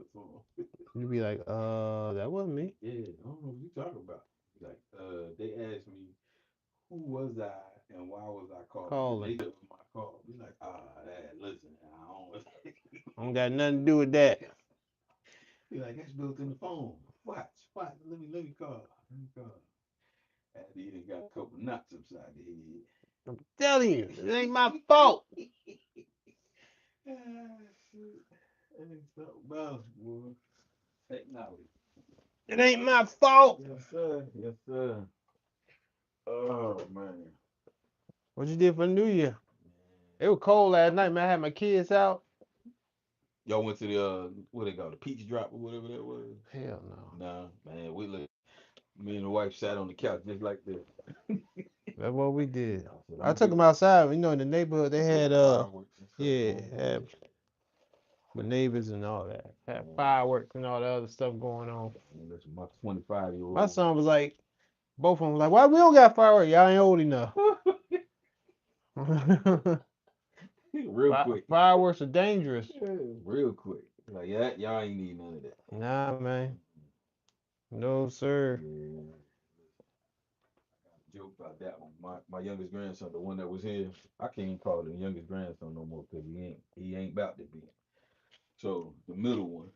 the phone. You be like, that wasn't me. Yeah, I don't know what you talking about. Like, they asked me who was I and why was I calling the Calling. nature of my call. Be like, listen, I don't. I don't got nothing to do with that. Be like, that's built in the phone. Watch. Let me call. Let me call. After he done got a couple knots upside the head. I'm telling you, it ain't my fault. Ah, shit. That ain't something else, boy. Technology. It ain't my fault. Yes, sir. Yes, sir. Oh man. What you did for New Year? It was cold last night, man. I had my kids out. Y'all went to the what they call the peach drop or whatever that was. Hell no. Nah, man. We look. Me and the wife sat on the couch just like this. That's what we did. I said, I I'm took good. them outside. You know, in the neighborhood, they Yeah, had fireworks and stuff yeah, going on. had with neighbors and all that. Had Man, fireworks and all the other stuff going on. listen, my 25 year My old. son was like, both of them was like, why we don't got fireworks? Y'all ain't old enough. Real quick. Fireworks are dangerous. Yeah, real quick. Like, yeah, y'all ain't need none of that. Nah, man. No, sir. Yeah. Joke about that one. My youngest grandson, the one that was here, I can't even call him the youngest grandson no more because he ain't about to be. So the middle one,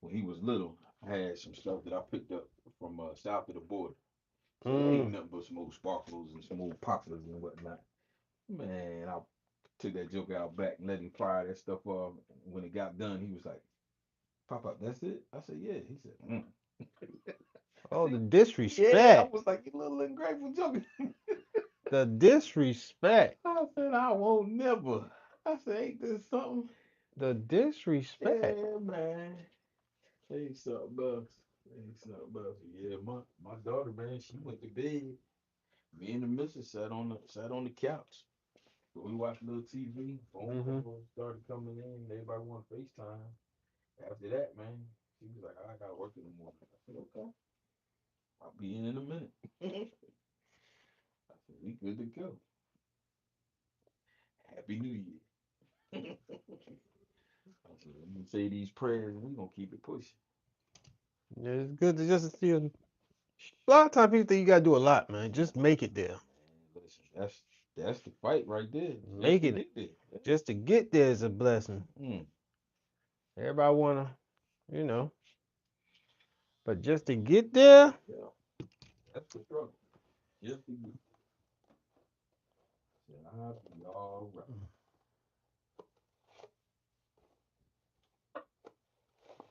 when he was little, I had some stuff that I picked up from south of the border. So it ain't Mm. nothing but some old sparklers and some old poplars and whatnot. Man, I took that joke out back and let him fire that stuff off. When it got done, he was like, "Pop up, that's it?" I said, "Yeah." He said, "Mm." I Oh, said, the "Yeah." I disrespect. was like, "You little ungrateful joker." The disrespect. I said, "I won't never." I said, "Ain't this something?" The disrespect. Yeah, man. Ain't something else. Ain't something else. Yeah, my daughter, man, she went to bed. Me and the missus sat on the couch. We watched a little TV. Phone Mm-hmm. calls started coming in. Everybody want FaceTime. After that, man, she was like, "I got work in the morning." I said, "Okay, I'll be in a minute." I said, "We good to go. Happy New Year." I said, "Let me say these prayers and we gonna keep it pushing." Yeah, it's good to just see a lot of times people think you gotta do a lot, man. Just make it there. Man, listen, that's the fight right there. Just to Making it. get there. Just to get there is a blessing. Mm, Everybody wanna, you know, but just to get there, yeah, that's the struggle. Just to get. Said, "I'll be all right."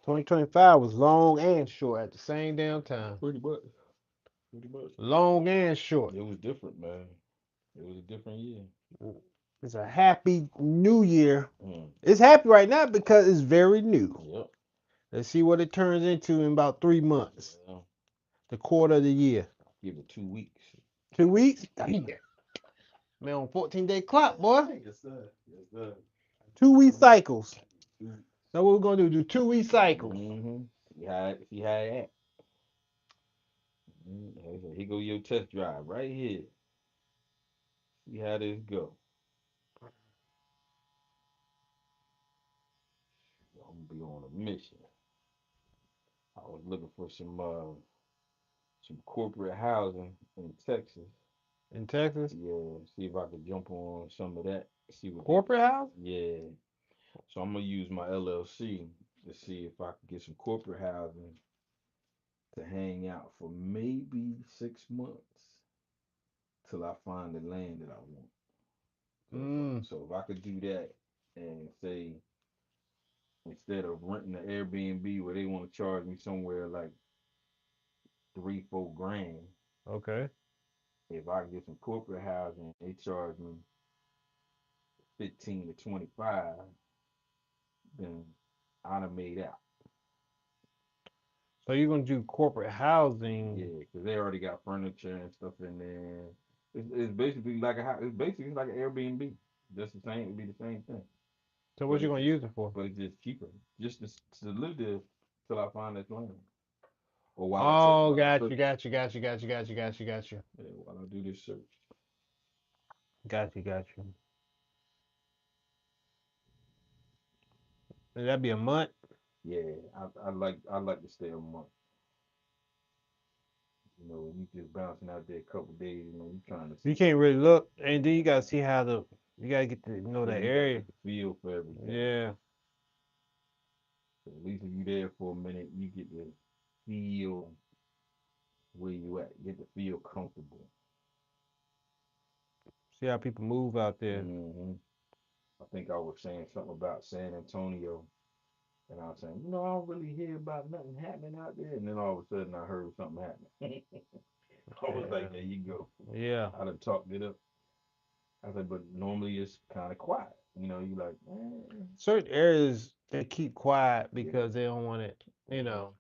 2025 was long and short at the same damn time. Pretty much. Pretty much. Long and short. It was different, man. It was a different year. It's a happy new year. Mm, It's happy right now because it's very new. yep. Let's see what it turns into in about 3 months. Well, The quarter of the year. give it 2 weeks. 2 weeks? Damn. Man, on 14-day clock, boy. Yes, sir. Yes, sir. 2 week cycles. 2 weeks. So what we're gonna do? Do 2 week cycles. Mm-hmm. See how it act. Mm-hmm. Here go your test drive right here. See how this go. I'm gonna be on a mission. I was looking for some corporate housing in Texas. In Texas, Yeah, see if I could jump on some of that. See what they. corporate house. Yeah. So I'm gonna use my LLC to see if I can get some corporate housing to hang out for maybe 6 months till I find the land that I want. Mm, So if I could do that and say instead of renting an Airbnb where they want to charge me somewhere like 3, 4 grand, okay. if I can get some corporate housing, they charge me 15 to 25, then I'd have made out. So you're gonna do corporate housing. Yeah, because they already got furniture and stuff in there. It's basically like a house. It's basically like an Airbnb. Just the same. It'd be the same thing, So but what you it's gonna just use it for? but it's just cheaper. Just to live there till I find this land, or Oh, while I got you, search. got you, got you, got you, got you, got you, got you, Yeah, while I do this search. got you, got you. And that'd be a month. Yeah, I like to stay a month. You just bouncing out there a couple days. You trying to You see. can't really look, and then you gotta see how you gotta get to know Yeah, that you gotta area. get the feel for everything. Yeah. So at least if you there for a minute, you get to feel where you at. Get to feel comfortable. See how people move out there. hmm I think I was saying something about San Antonio, and I was saying, I don't really hear about nothing happening out there. And then all of a sudden, I heard something happening. I was Yeah. like, there you go. Yeah. I done talked it up. I said, but normally it's kind of quiet. You like, Certain areas they keep quiet yeah. because they don't want it, you know.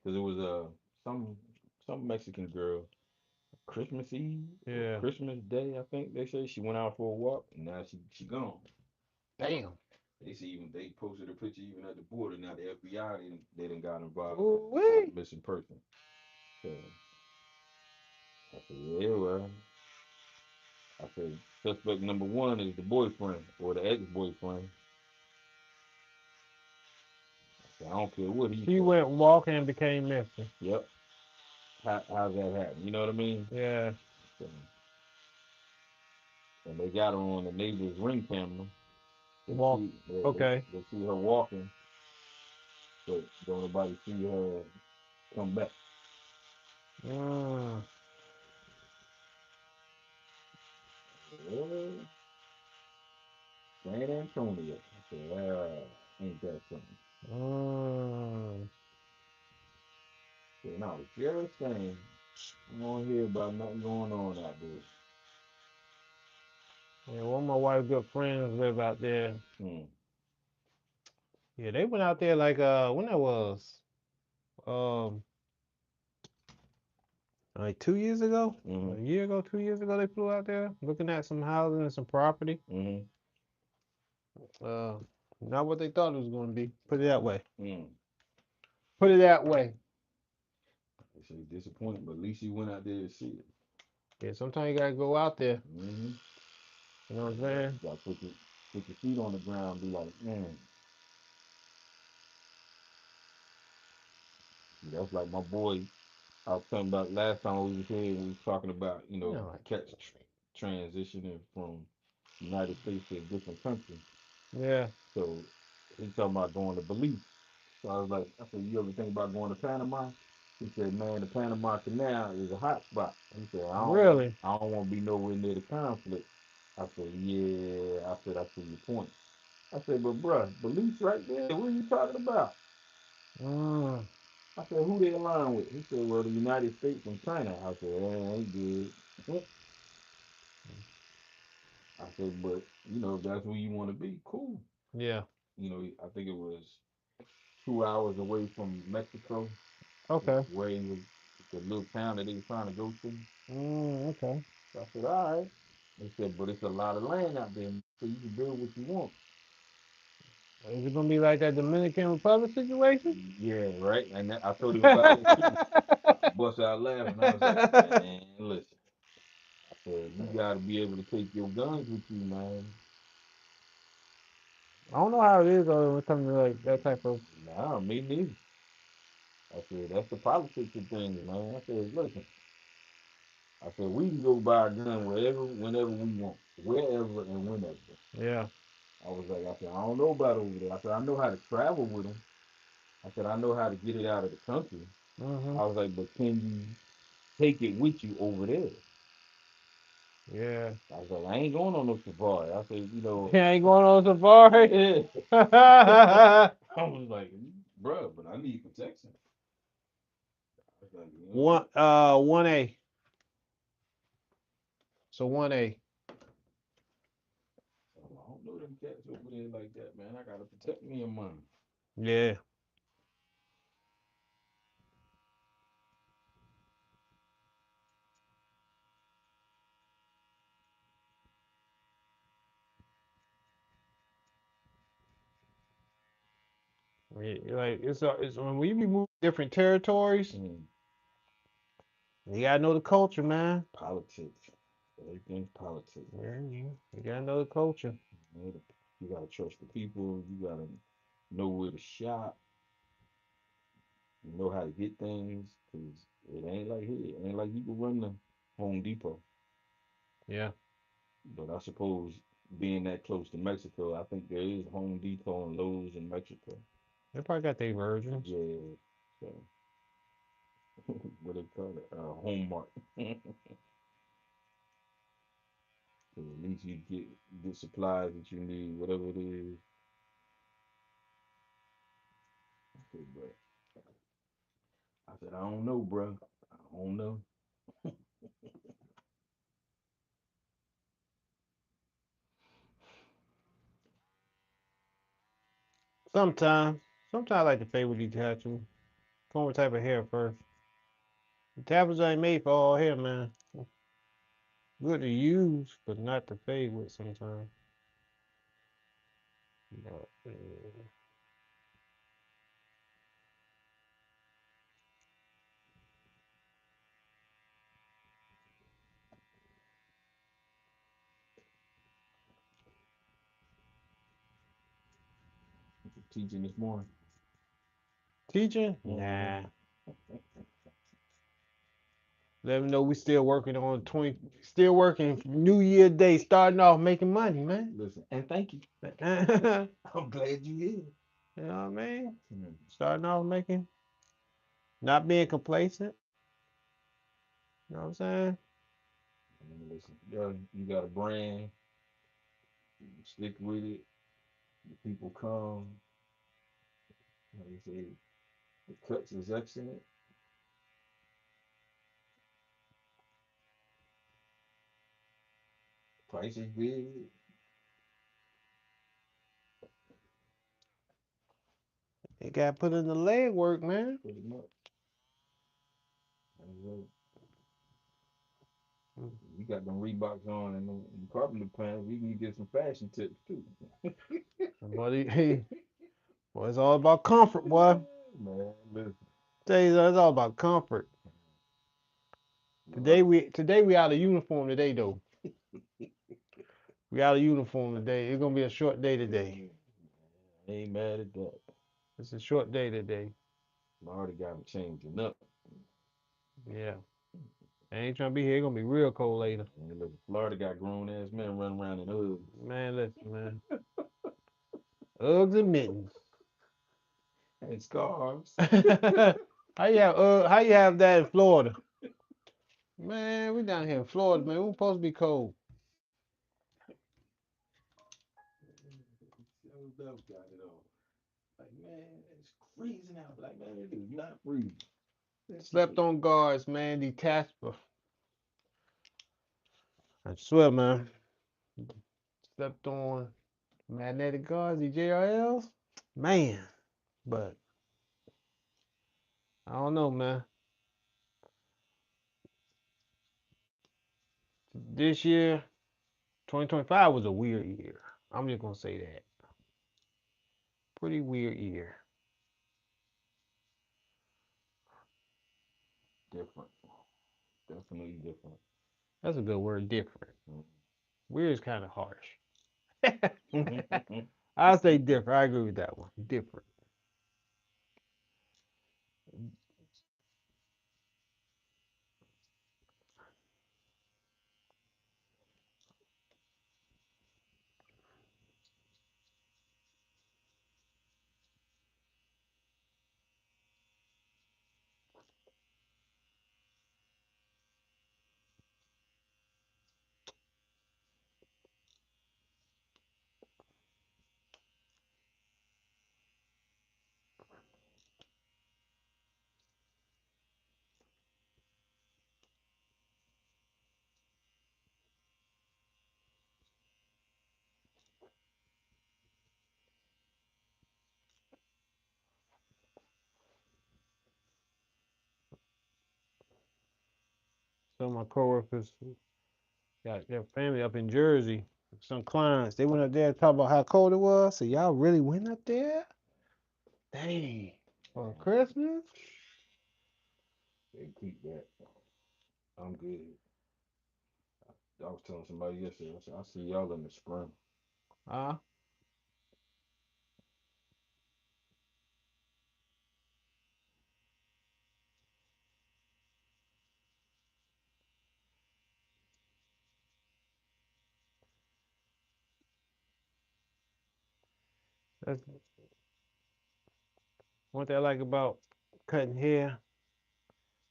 Because it was some some Mexican girl, Christmas Eve or Yeah. Christmas Day, I think they say she went out for a walk, and now she gone. Damn. They posted a picture even at the border. Now the FBI they done got involved because Ooh she's wee. a missing person. So I said, yeah, well, I said suspect number one is the boyfriend or the ex-boyfriend. I said, I don't care what he She said. went walking and became missing. Yep. How's that happen? You know what I mean? Yeah. So, and they got her on the neighbor's ring camera. Walk. Okay. They see her walking, but don't nobody see her come back. Mm, Well, San Antonio. I said, ain't that something? mm. So no, just saying, I don't hear about nothing going on out there. Yeah, one of my wife's good friends live out there. Hmm. Yeah, they went out there like when that was. Um like 2 years ago? Mm-hmm. A year ago, 2 years ago they flew out there looking at some housing and some property. Mm-hmm. Uh Not what they thought it was gonna be. Put it that way. Mm. Put it that way. They say disappointed, but at least you went out there to see it. Yeah, sometimes you gotta go out there. Mm-hmm. You know what I'm saying? You gotta put your feet on the ground, be like, man, that's like my boy. I was talking about last time we was here. We was talking about You know, like cats transitioning from United States to a different country. yeah. So he talking about going to Belize. So I said, you ever think about going to Panama? He said, man, the Panama Canal is a hot spot. He said, Really? I don't want to be nowhere near the conflict. I said, yeah. I see your point. I said, but bruh, Belize right there. What are you talking about? Mm, I said, who they align with? He said, well, the United States and China. I said, ain't good. I said, but if that's where you want to be, cool. yeah. I think it was 2 hours away from Mexico, Okay. where he was, the little town that he was trying to go to. Okay. So I said, all right. He said, but it's a lot of land out there, so you can build what you want. Is it gonna be like that Dominican Republic situation? Yeah, right. And I told him about that too. I bust out laughing. I was like, man, listen. I said, you got to be able to take your guns with you, man. I don't know how it is though when it comes to like that type of. Nah, me neither. I said, that's the politics of things, man. I said, listen. I said, we can go buy a gun wherever, whenever we want, wherever and whenever. Yeah. I said, I don't know about over there. I said, I know how to travel with them. I said, I know how to get it out of the country. Mhm. I was like, but can you take it with you over there? Yeah. I was like, I ain't going on no safari. I said, He ain't going on safari. yeah. I was like, bruh, but I need protection. I was like, 1A. So 1A. I don't know them cats over there like that, man. I gotta protect me and mine. Yeah. Like it's when we be moving different territories, Mm. you gotta know the culture, man. Politics. Everything's politics. Yeah, you gotta know the culture. You gotta trust the people. You gotta know where to shop. You know how to get things, cause it ain't like here. It ain't like you can run the Home Depot. Yeah, But I suppose being that close to Mexico, I think there is Home Depot and Lowe's in Mexico. they probably got their versions. Yeah. So what they call it? Home Mart. So at least you get supplies that you need, whatever it is. Okay, but I said, I don't know, bro. I don't know. Sometimes, sometimes I like to play with detachable. Form what type of hair first. Tappers ain't made for all hair, man. Good to use, but not to fade with sometimes. But, Teaching this morning. teaching? Uh-huh. Nah. Let them know we still working on 20, still working New Year Day, starting off making money, man. Listen, and thank you. You I'm glad you here. know what I mean? Mm. Starting off making, not being complacent. You know what I'm saying? I mean, listen, you got a brand, you stick with it, the people come, like you say, the cuts is excellent, price is good, You got to put in the leg work, man. pretty much. And, you got them Reeboks on and them carpenter pants, we can get some fashion tips too. Buddy, hey, boy, it's all about comfort, boy. Man, listen, Tell you, it's all about comfort. Lord, Today we out of uniform today though. We out of uniform today. It's gonna be a short day today. I ain't mad at that. It's a short day today. Florida got me changing up. Yeah. I ain't trying to be here. It's gonna be real cold later. Man, look, Florida got grown ass men running around in hoods Man, listen, man. Uggs and mittens. and scarves. How you have that in Florida? Man, we down here in Florida, man. We supposed to be cold. Showed up, got it all. Like, man, it's freezing out. Like, man, it is not freezing. Slept on guards, man. Detached. I swear, man. Slept on magnetic guards, the JRLs. Man, but I don't know, man. This year, 2025 was a weird year. I'm just gonna say that. Pretty weird year. Different. Definitely different. That's a good word, different. Weird is kind of harsh. Mm. I'll say different. I agree with that one. Different. Some of my coworkers got their family up in Jersey. Some clients, they went up there to talk about how cold it was. So y'all really went up there? Dang. For Christmas? They keep that. I'm good. I was telling somebody yesterday, I said, I'll see y'all in the spring. Uh, That's one thing I like about cutting hair.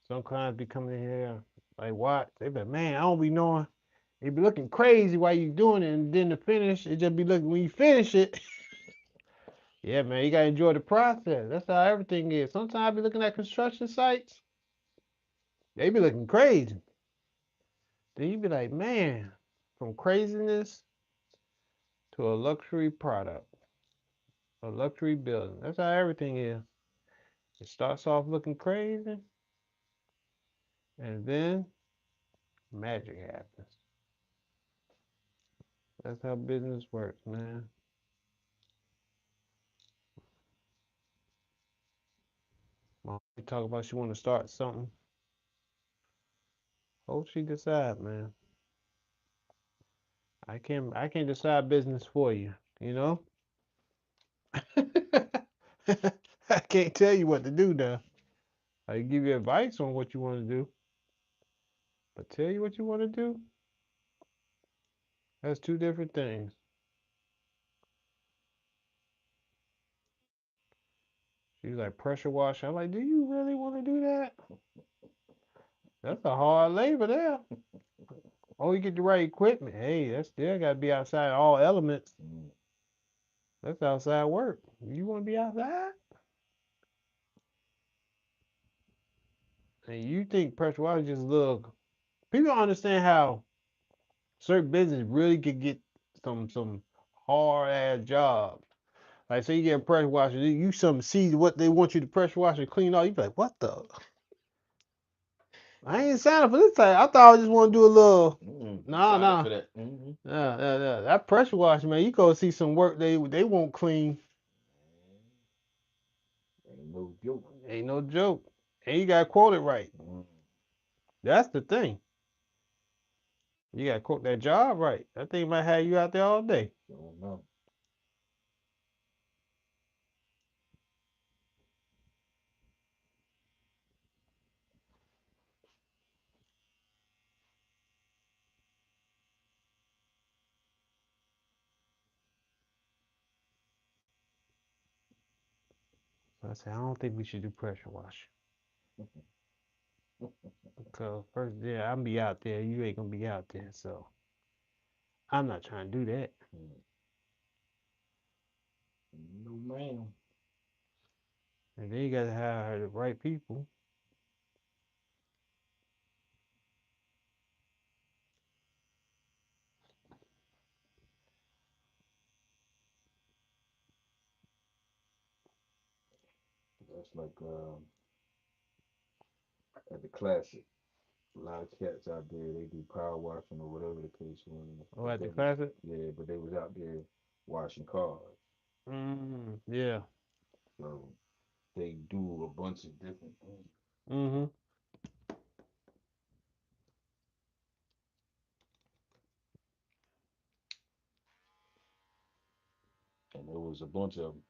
Some clients be coming in here like, what? They be like, man, I don't be knowing. They be looking crazy while you doing it, and then the finish, it just be looking when you finish it. Yeah, man, you gotta enjoy the process. That's how everything is. Sometimes I be looking at construction sites, they be looking crazy. Then you be like, man, from craziness to a luxury product, a luxury building. That's how everything is. It starts off looking crazy, and then magic happens. That's how business works, man. Mom, you talk about she want to start something. Hope she decide, man. I can't decide business for you, you know? I can't tell you what to do now. I can give you advice on what you want to do, but tell you what you want to do, that's two different things. She's like, pressure wash. I'm like, do you really want to do that? That's a hard labor there. Oh, you get the right equipment. Hey, that's still got to be outside all elements. Mm. That's outside work. You want to be outside? And you think pressure wash is just look. People don't understand how certain business really could get some hard ass jobs. Like say you get a pressure washer, you some see what they want you to pressure wash and clean off. You be like, what the? I ain't signed up for this type. I thought I just want to do a little. Nah, Sign up nah. for that. Mm-hmm. Yeah. That pressure wash, man. You go see some work they won't clean. Ain't no joke. Ain't no joke. And you gotta quote it right. Mm. That's the thing. You gotta quote that job right. That thing might have you out there all day. Don't know. So I said, I don't think we should do pressure wash. Because first, yeah, I'm be out there. You ain't gonna be out there. So I'm not trying to do that. Mm. No man. And then you gotta hire the right people. That's like at the classic. A lot of cats out there, they do power washing or whatever the case was. Oh, But at the they was, classic? yeah, but they was out there washing cars. Yeah. So they do a bunch of different things. Mm-hmm. And there was a bunch of them.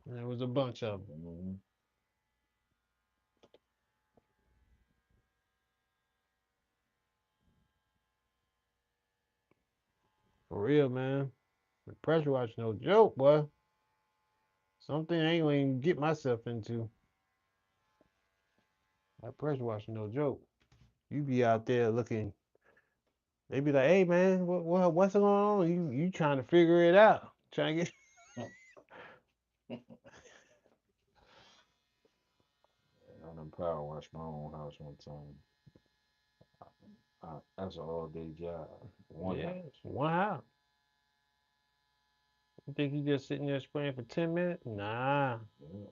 There was a bunch of them. Mm-hmm. For real, man. The pressure wash no joke, boy. Something I ain't gonna even get myself into. That pressure wash no joke. You be out there looking. They be like, hey man, what's going on? You trying to figure it out. Trying to get I done power washed my own house one time. That's an all day job. One Yeah, house. one house. You think you just sitting there spraying for 10 minutes? Nah. Yeah.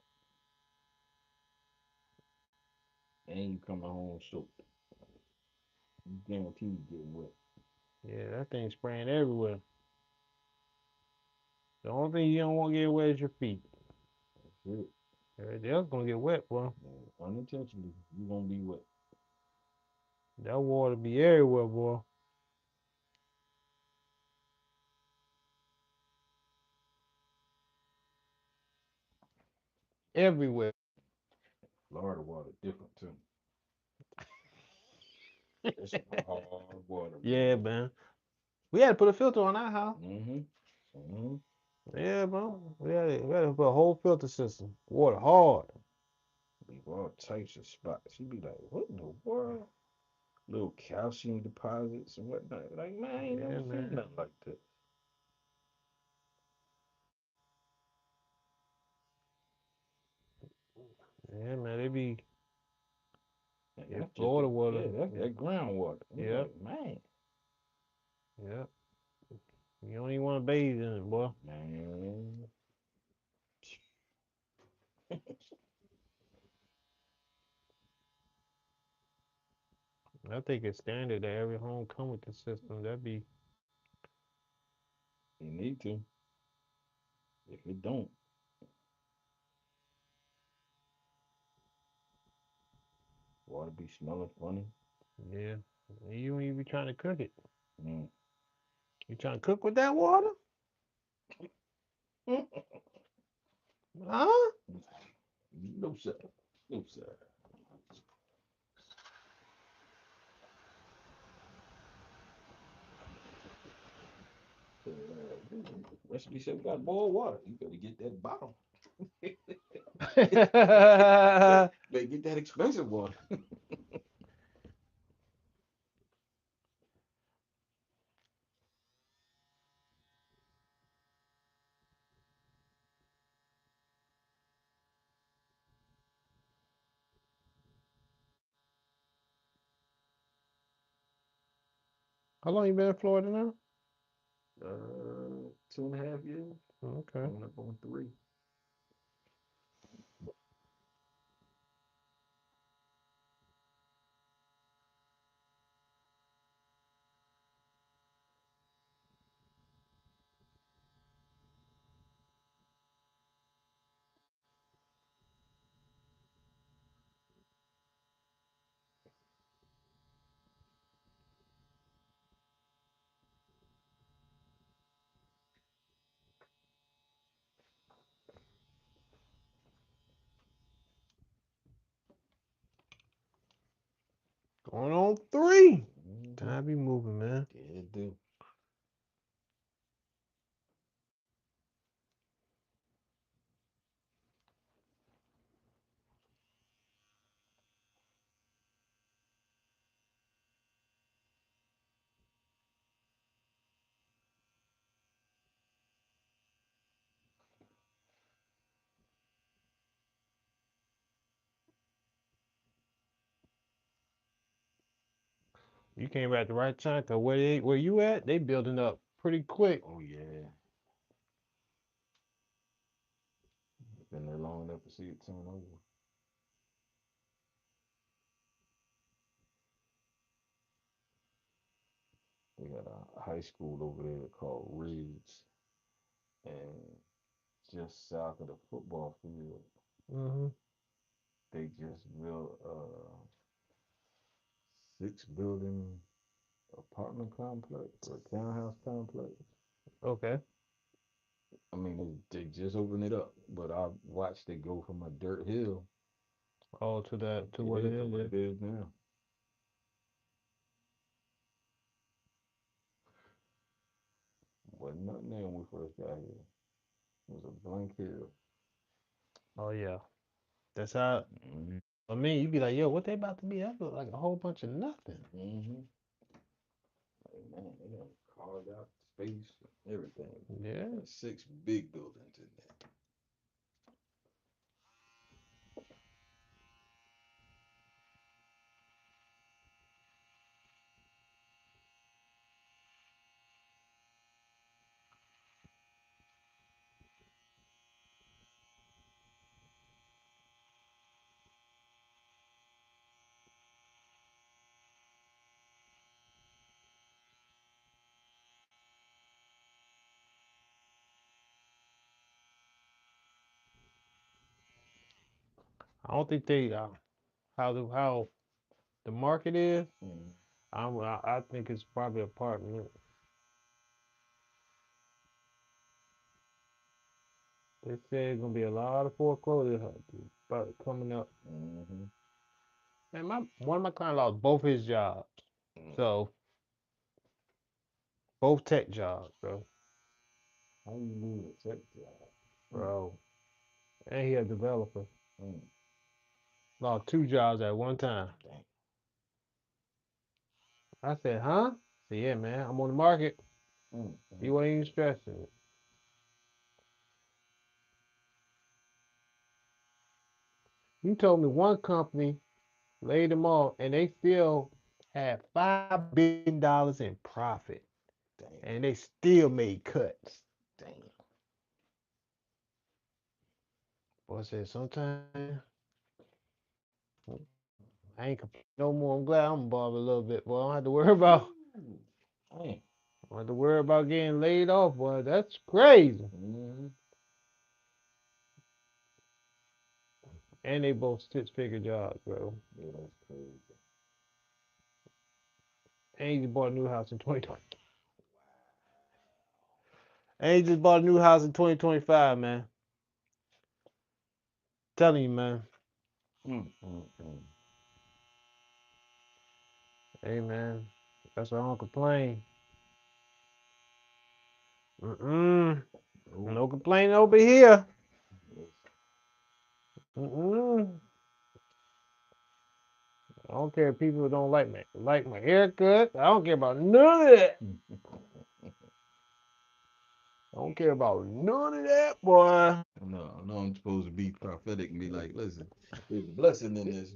And you coming home soaked. You guaranteed getting wet. Yeah, that thing spraying everywhere. The only thing you don't want to get wet is your feet. That's it. Everything else gonna get wet, boy. Yeah. Unintentionally, you gonna be wet. That water be everywhere, boy. Everywhere. Florida water different too. It's some hard water, Yeah, boy. man. We had to put a filter on our house. Mm-hmm. Mm-hmm. Yeah, bro. We had to put a whole filter system. Water hard. Leave all types of spots. You be like, what in the world? Little calcium deposits and whatnot. Like, man, I ain't never Yeah, seen man. nothing like this. Yeah, man. They be And yeah, that's just Florida the water. yeah, that's that groundwater. I'm Yep. like, man, Yep. You don't even want to bathe in it, boy. man. I think it's standard that every home come with the system. That'd be You need to. If it don't, water be smelling funny. yeah. You don't even be trying to cook it. Mm. You trying to cook with that water? Huh? No sir. No sir. Uh, Recipe said we got boiled water. You better get that bottom. Better get that expensive water. How long you been in Florida now? 2.5 years. Okay. Coming up on three. Going on 3. Mm-hmm. Time be moving, man. Yeah, it do. You came back at the right time, cause where you at, they building up pretty quick. Oh yeah. Been there long enough to see it turn over. They got a high school over there called Ridge, and just south of the football field, Hmm. they just built a 6 building apartment complex or townhouse complex. Okay. I mean, they just opened it up, but I watched it go from a dirt hill. Oh, to that, to what Yeah, it to is. what Yeah. it is now. Wasn't nothing there when we first got here. It was a blank hill. Oh yeah. That's how. Mm-hmm. I mean, you be like, yo, what they about to be? That look like a whole bunch of nothing. Mm-hmm. Like, man, they done carved out space, everything. Yeah. Got 6 big buildings in there. I don't think they how the market is. Mm-hmm. I think it's probably apartment. They say it's gonna be a lot of foreclosures about coming up. Mm-hmm. And one of my clients lost both his jobs. So Both tech jobs, bro. How you lose a tech job? Bro. And he a developer. Mm, Lost two jobs at one time. dang. I said, huh? I said, yeah, man, I'm on the market. Mm, You mm, wasn't even stressing it. You told me one company laid them off and they still had $5 billion in profit. dang. And they still made cuts. Dang. Boy, I said, sometimes I ain't complaining no more. I'm glad I'm involved a little bit, boy. I don't have to worry about Ooh, dang. I don't have to worry about getting laid off, boy. That's crazy. Mm-hmm. And they both six-figure jobs, bro. Yeah, that's crazy. And he just bought a new house in 2020. And he just bought a new house in 2025, man. Telling you, man. Mm, mm, mm. Hey, man. That's why I don't complain. Mm-mm. Nope. No complaining over here. Yes. Mm-mm. I don't care if people don't like my haircut. I don't care about none of that. I don't care about none of that, boy. No, I know I'm supposed to be prophetic and be like, listen, there's a blessing in this.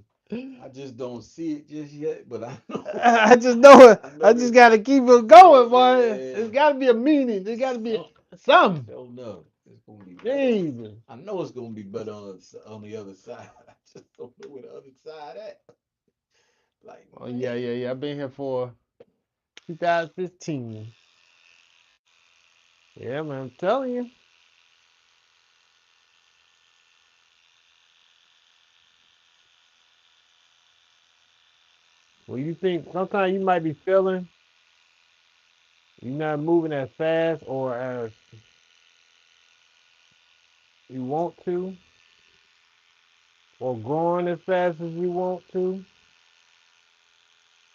I just don't see it just yet, but I know, I just know it. I I know just this. gotta keep it Yeah, going, boy. yeah. There's gotta be a meaning. There's gotta be Sure, something. sure enough, it's gonna be better. Jesus. I know it's gonna be better on the other side. I just don't know where the other side at. Like, Oh yeah, man, yeah, yeah. I've been here for 2015. Yeah, man. I'm telling you. Well, you think sometimes you might be feeling you're not moving as fast or as you want to, or growing as fast as you want to.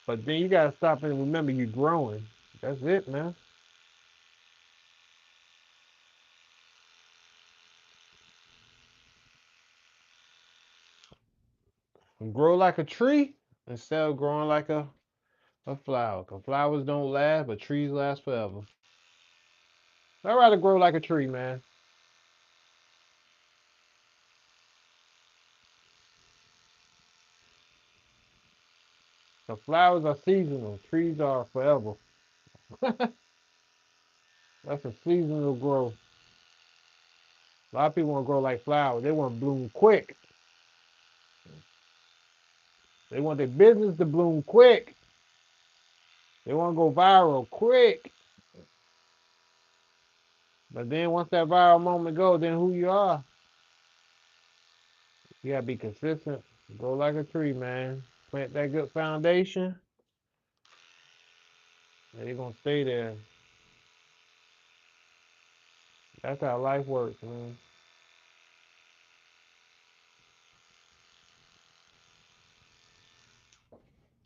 But then you gotta stop and remember you're growing. That's it, man. And grow like a tree instead of growing like a flower. Cause flowers don't last, but trees last forever. I'd rather grow like a tree, man. The flowers are seasonal. Trees are forever. That's a seasonal growth. A lot of people want to grow like flowers. They want to bloom quick. They want their business to bloom quick. They want to go viral quick. But then once that viral moment goes, then who you are, you gotta be consistent. Grow like a tree, man. Plant that good foundation, and you're gonna stay there. That's how life works, man.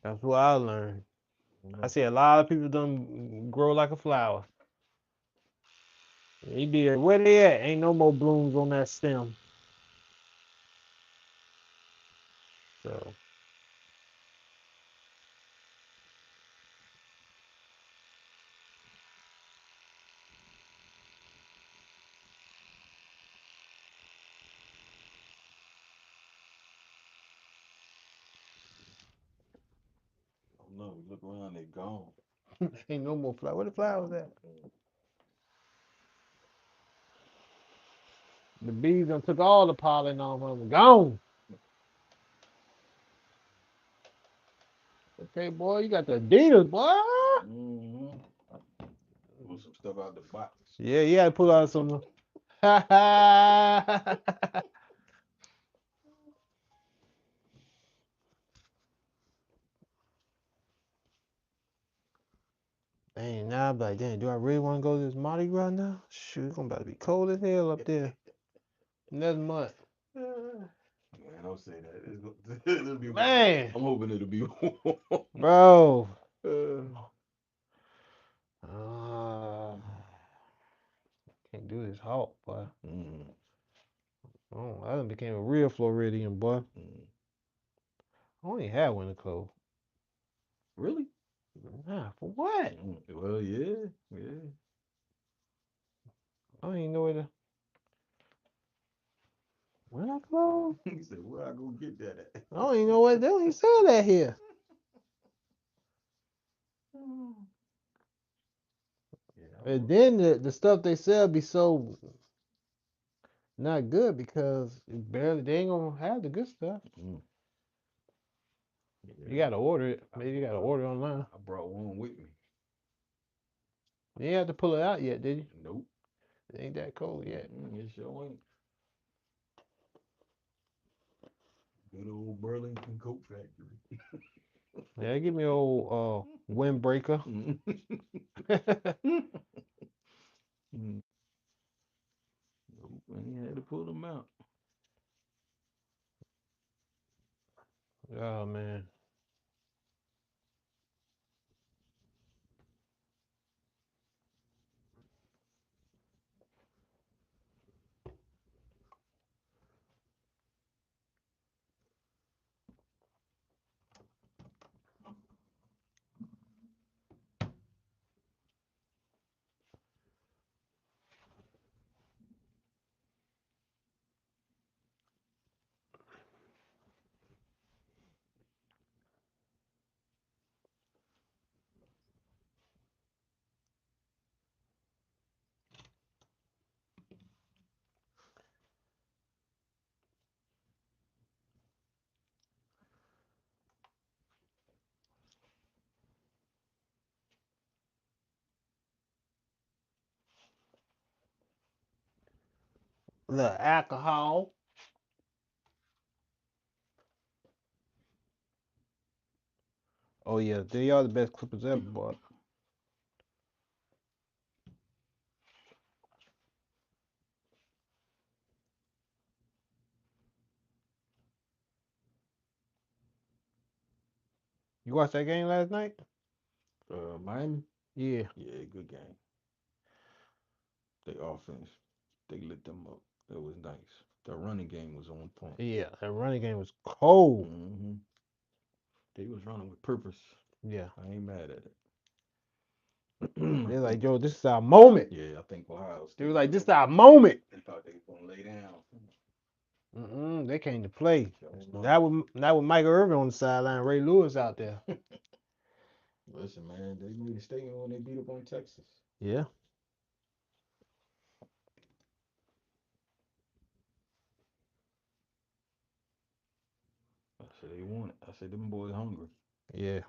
That's what I learned. you I know, see a lot of people don't grow like a flower. You be where they at? Ain't no more blooms on that stem. So I don't know. You look around, they gone. ain't no more flower. Where the flowers at? Mm, The bees done took all the pollen off of them. Gone. Okay, boy, you got the Adidas, boy. mm-hmm. Pull some stuff out the box. Yeah, you gotta pull out some. Dang, now I'm like, dang, do I really want to go to this Mardi Gras now? Shoot, it's gonna about to be cold as hell up there next month. Man, don't say that. It'll be. Man, I'm hoping it'll be warm. bro, Uh, Uh, can't do this hawk, boy. Mm, Oh, I done became a real Floridian, boy. mm. I don't even have winter clothes. Really? Nah, for what? Well, yeah, yeah. I don't even know where to. Winter clothes? He said, "Where I go get that at?" I don't even know what they don't even sell that here. Yeah, I And brought. then the stuff they sell be so not good because they ain't gonna have the good stuff. Mm. You Yeah, gotta order it. I Maybe you brought. gotta order it online. I brought one with me. You ain't have to pull it out yet, did you? Nope. It ain't that cold yet. It sure ain't. Good old Burlington Coat Factory. Yeah, give me old windbreaker. Mm. Nope, and he had to pull them out. Oh man. The alcohol. Oh yeah, they are the best clippers ever bought. You watched that game last night? Miami. Yeah. Yeah, good game. They offense, they lit them up. It was nice. The running game was on point. Yeah, that running game was cold. Hmm. They was running with purpose. Yeah. I ain't mad at it. They're I like, think, yo, this is our moment. yeah, I think Ohio They were State. like, this is our moment. They thought they was gonna lay down. They came to play. Sure enough. Not with Michael Irvin on the sideline, Ray Lewis out there. Listen, man, they made a statement when they beat up on Texas. Yeah. I said they want it. I said them boys hungry. Yeah.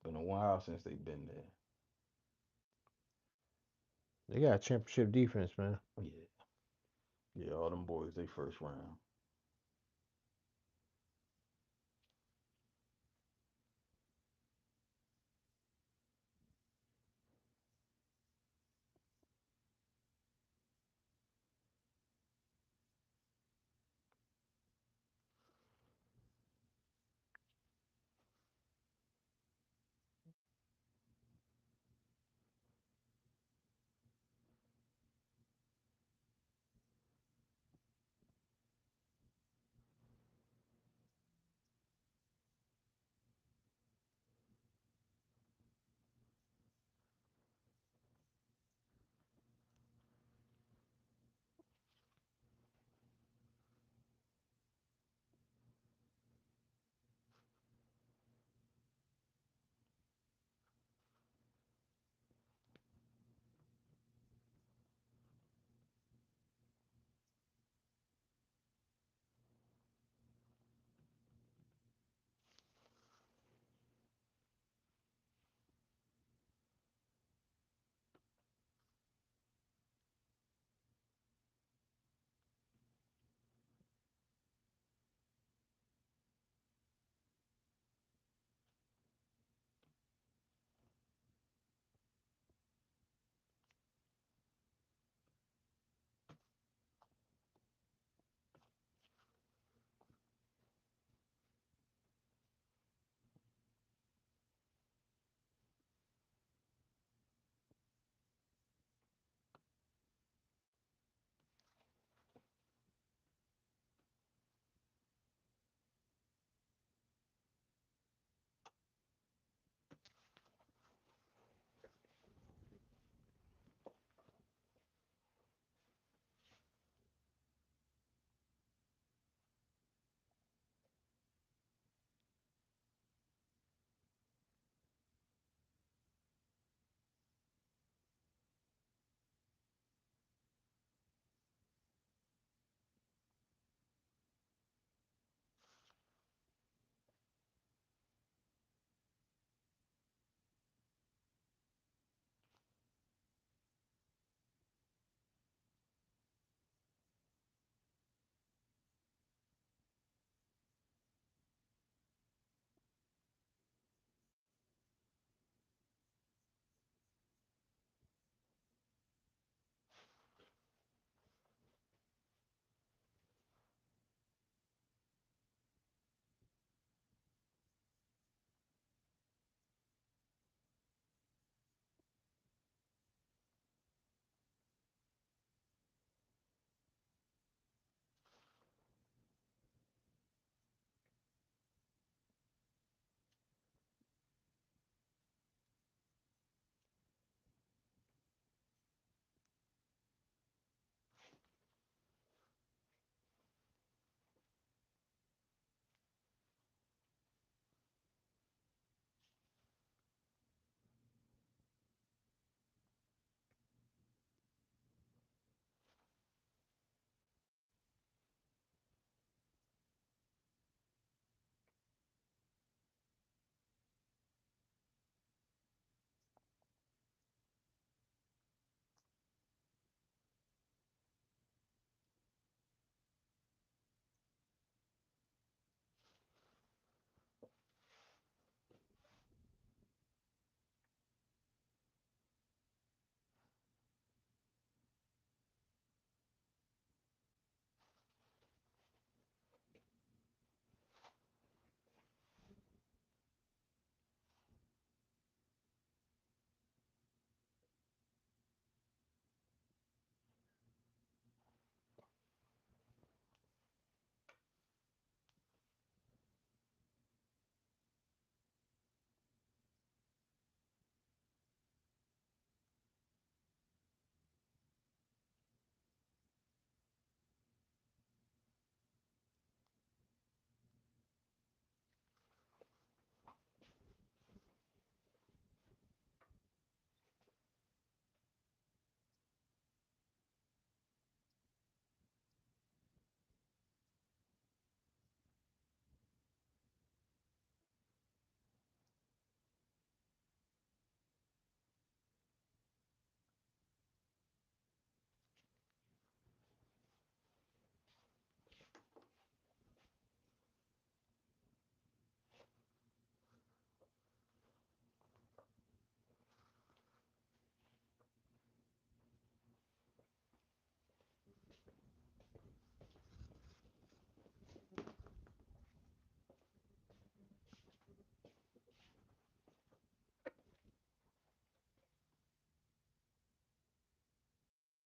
Been a while since they been there. They got a championship defense, man. Yeah, yeah, all them boys they first round.